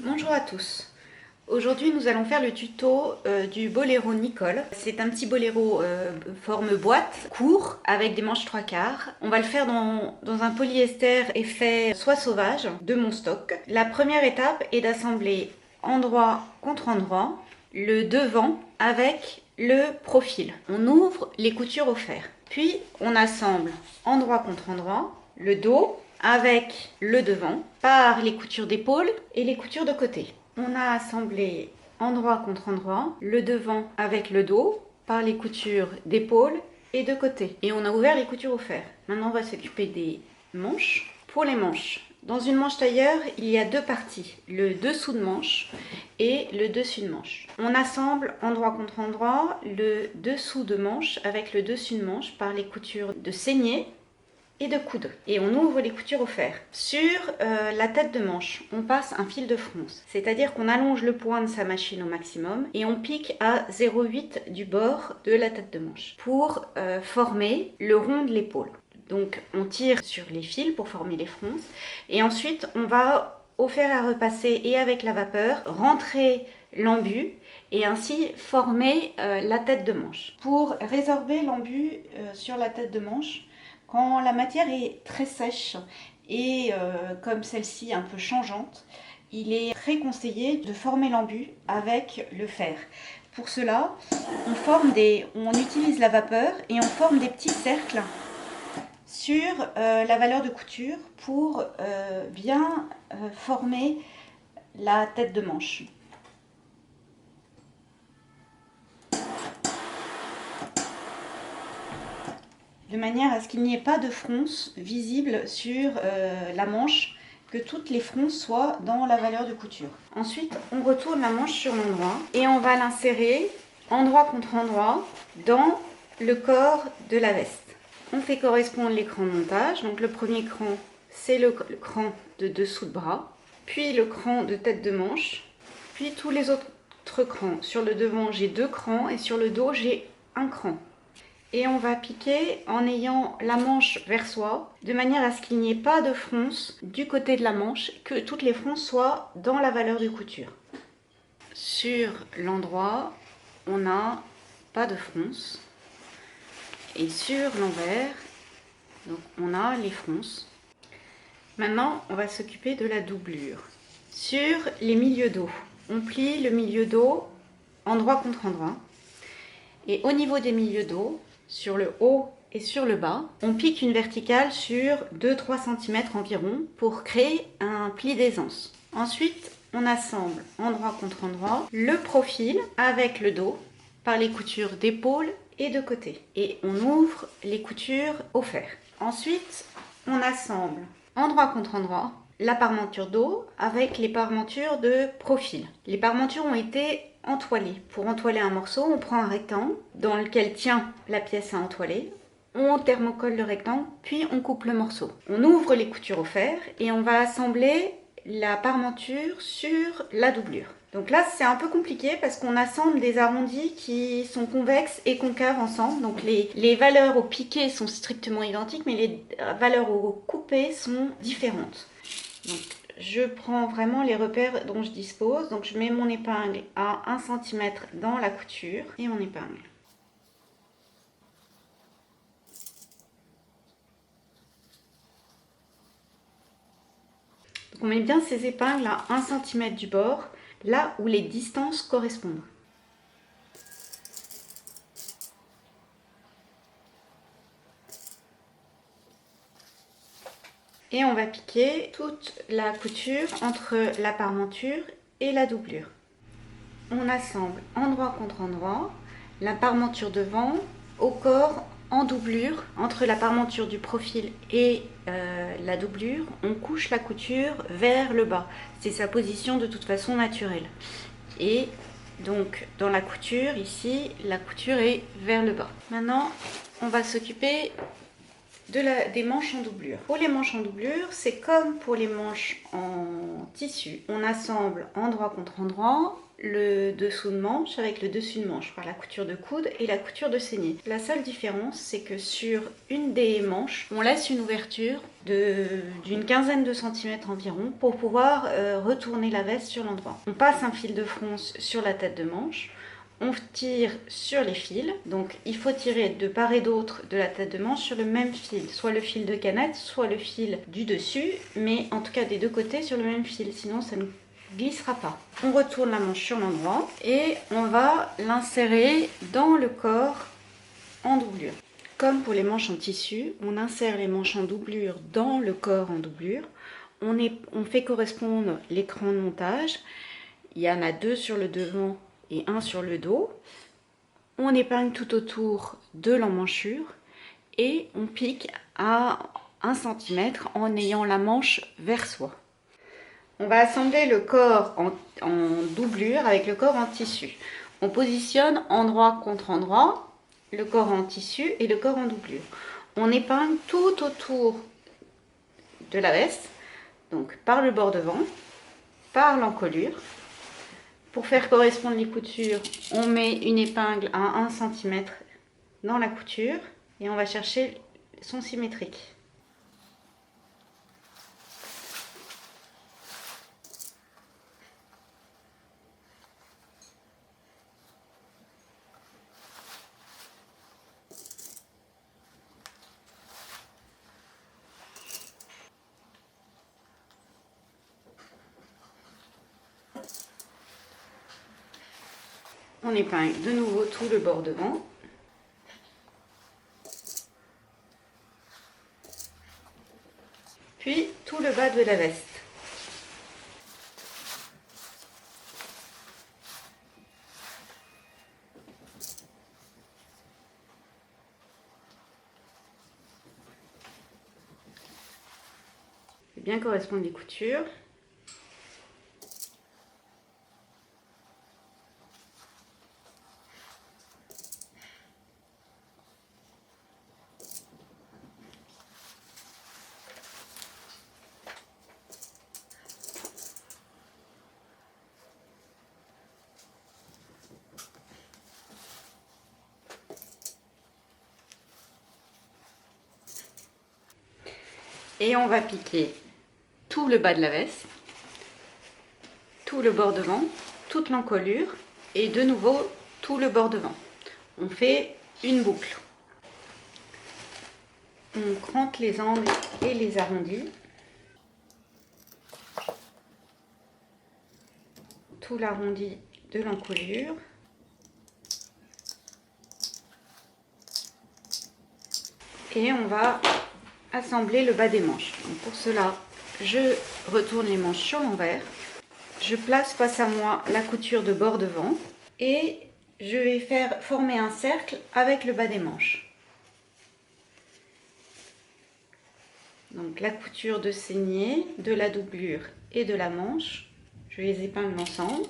Bonjour à tous. Aujourd'hui, nous allons faire le tuto du boléro Nicole. C'est un petit boléro forme boîte, court, avec des manches 3/4. On va le faire dans un polyester effet soie sauvage de mon stock. La première étape est d'assembler endroit contre endroit le devant avec le profil. On ouvre les coutures au fer. Puis, on assemble endroit contre endroit le dos avec le devant par les coutures d'épaule et les coutures de côté. On a assemblé endroit contre endroit le devant avec le dos par les coutures d'épaule et de côté. Et on a ouvert les coutures au fer. Maintenant, on va s'occuper des manches. Pour les manches, dans une manche tailleur, il y a deux parties, le dessous de manche et le dessus de manche. On assemble endroit contre endroit le dessous de manche avec le dessus de manche par les coutures de saignée et de coude. Et on ouvre les coutures au fer. Sur la tête de manche, on passe un fil de fronce. C'est-à-dire qu'on allonge le point de sa machine au maximum et on pique à 0,8 du bord de la tête de manche pour former le rond de l'épaule. Donc on tire sur les fils pour former les fronces et ensuite on va au fer à repasser et avec la vapeur rentrer l'embut et ainsi former la tête de manche. Pour résorber l'embut sur la tête de manche, quand la matière est très sèche et comme celle-ci un peu changeante, il est très conseillé de former l'embut avec le fer. Pour cela, on utilise la vapeur et on forme des petits cercles sur la valeur de couture pour bien former la tête de manche. De manière à ce qu'il n'y ait pas de fronce visible sur la manche, que toutes les fronces soient dans la valeur de couture. Ensuite, on retourne la manche sur l'endroit et on va l'insérer endroit contre endroit dans le corps de la veste. On fait correspondre les crans de montage. Donc le premier cran, c'est le cran de dessous de bras, puis le cran de tête de manche, puis tous les autres crans. Sur le devant, j'ai 2 crans et sur le dos, j'ai un cran. Et on va piquer en ayant la manche vers soi, de manière à ce qu'il n'y ait pas de fronce du côté de la manche, que toutes les fronces soient dans la valeur de couture. Sur l'endroit, on n'a pas de fronce. Et sur l'envers, donc on a les fronces. Maintenant, on va s'occuper de la doublure. Sur les milieux dos, on plie le milieu dos endroit contre endroit. Et au niveau des milieux dos, sur le haut et sur le bas, on pique une verticale sur 2-3 cm environ pour créer un pli d'aisance. Ensuite, on assemble endroit contre endroit le profil avec le dos par les coutures d'épaule et de côté. Et on ouvre les coutures au fer. Ensuite, on assemble endroit contre endroit la parmenture dos avec les parmentures de profil. Les parmentures ont été entoilées. Pour entoiler un morceau, on prend un rectangle dans lequel tient la pièce à entoiler. On thermocolle le rectangle, puis on coupe le morceau. On ouvre les coutures au fer et on va assembler la parmenture sur la doublure. Donc là, c'est un peu compliqué parce qu'on assemble des arrondis qui sont convexes et concaves ensemble. Donc les valeurs au piqué sont strictement identiques, mais les valeurs au coupé sont différentes. Donc, je prends vraiment les repères dont je dispose. Donc, je mets mon épingle à 1 cm dans la couture et mon épingle. Donc, on met bien ces épingles à 1 cm du bord, là où les distances correspondent. Et on va piquer toute la couture entre la parmenture et la doublure. On assemble endroit contre endroit la parmenture devant au corps en doublure. Entre la parmenture du profil et la doublure, on couche la couture vers le bas. C'est sa position de toute façon naturelle. Et donc dans la couture, ici, la couture est vers le bas. Maintenant, on va s'occuper des manches en doublure. Pour les manches en doublure, c'est comme pour les manches en tissu. On assemble endroit contre endroit le dessous de manche avec le dessus de manche par la couture de coude et la couture de saignée. La seule différence, c'est que sur une des manches, on laisse une ouverture d'une quinzaine de centimètres environ pour pouvoir retourner la veste sur l'endroit. On passe un fil de fronce sur la tête de manche. On tire sur les fils, donc il faut tirer de part et d'autre de la tête de manche sur le même fil, soit le fil de canette, soit le fil du dessus, mais en tout cas des deux côtés sur le même fil, sinon ça ne glissera pas. On retourne la manche sur l'endroit et on va l'insérer dans le corps en doublure. Comme pour les manches en tissu, on insère les manches en doublure dans le corps en doublure. On fait correspondre l'écran de montage. Il y en a 2 sur le devant et 1 sur le dos. On épingle tout autour de l'emmanchure et on pique à 1 cm en ayant la manche vers soi. On va assembler le corps en doublure avec le corps en tissu. On positionne endroit contre endroit le corps en tissu et le corps en doublure. On épingle tout autour de la veste, donc par le bord devant, par l'encolure. Pour faire correspondre les coutures, on met une épingle à 1 cm dans la couture et on va chercher son symétrique. On épingle de nouveau tout le bord devant. Puis tout le bas de la veste. Fait bien correspondre les coutures. Et on va piquer tout le bas de la veste, tout le bord devant, toute l'encolure et de nouveau tout le bord devant. On fait une boucle. On crante les angles et les arrondis. Tout l'arrondi de l'encolure. Et on va assembler le bas des manches. Donc pour cela, je retourne les manches sur l'envers. Je place face à moi la couture de bord devant et je vais faire former un cercle avec le bas des manches. Donc la couture de saignée, de la doublure et de la manche, je les épingle ensemble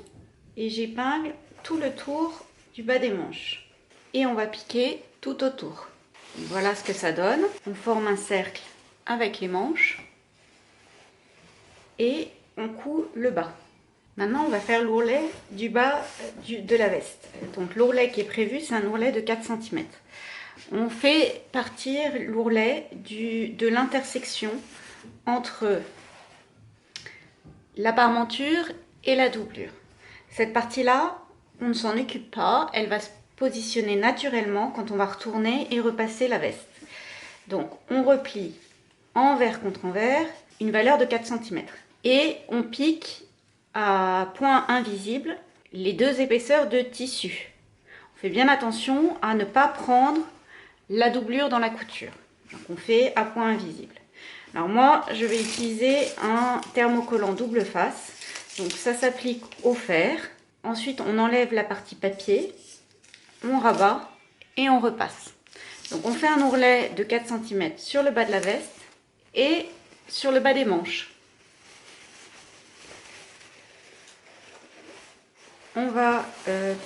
et j'épingle tout le tour du bas des manches. Et on va piquer tout autour. Voilà ce que ça donne. On forme un cercle avec les manches et on coud le bas. Maintenant, on va faire l'ourlet du bas de la veste. Donc l'ourlet qui est prévu, c'est un ourlet de 4 cm. On fait partir l'ourlet de l'intersection entre la parmenture et la doublure. Cette partie-là, on ne s'en occupe pas, elle va se positionner naturellement quand on va retourner et repasser la veste. Donc on replie envers contre envers une valeur de 4 cm et on pique à point invisible les 2 épaisseurs de tissu. On fait bien attention à ne pas prendre la doublure dans la couture. Donc on fait à point invisible. Alors moi, je vais utiliser un thermocollant double face. Donc ça s'applique au fer. Ensuite, on enlève la partie papier, on rabat et on repasse. Donc on fait un ourlet de 4 cm sur le bas de la veste et sur le bas des manches. On va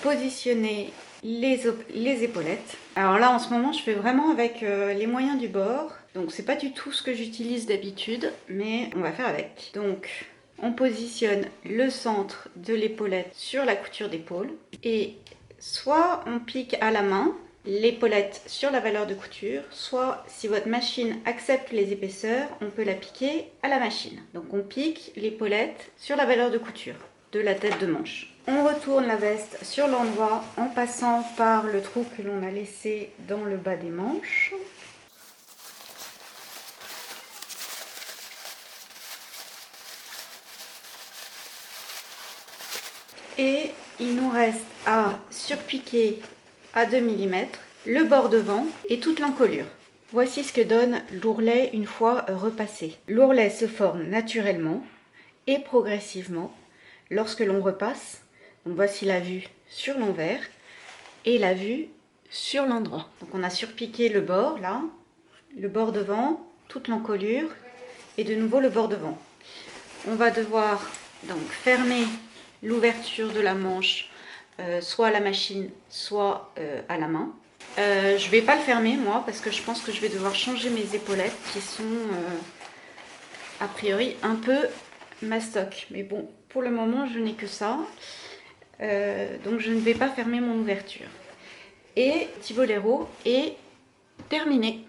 positionner les épaulettes. Alors là, en ce moment, je fais vraiment avec les moyens du bord. Donc c'est pas du tout ce que j'utilise d'habitude, mais on va faire avec. Donc on positionne le centre de l'épaulette sur la couture d'épaule et soit on pique à la main l'épaulette sur la valeur de couture, soit si votre machine accepte les épaisseurs, on peut la piquer à la machine. Donc on pique l'épaulette sur la valeur de couture de la tête de manche. On retourne la veste sur l'endroit en passant par le trou que l'on a laissé dans le bas des manches. Et il nous reste à surpiquer à 2 mm le bord devant et toute l'encolure. Voici ce que donne l'ourlet une fois repassé. L'ourlet se forme naturellement et progressivement lorsque l'on repasse. Donc voici la vue sur l'envers et la vue sur l'endroit. Donc on a surpiqué le bord là, le bord devant, toute l'encolure et de nouveau le bord devant. On va devoir donc fermer l'ouverture de la manche soit à la machine, soit à la main. Je vais pas le fermer moi parce que je pense que je vais devoir changer mes épaulettes qui sont a priori un peu mastoc. Mais bon, pour le moment je n'ai que ça. Donc je ne vais pas fermer mon ouverture. Et petit boléro est terminé.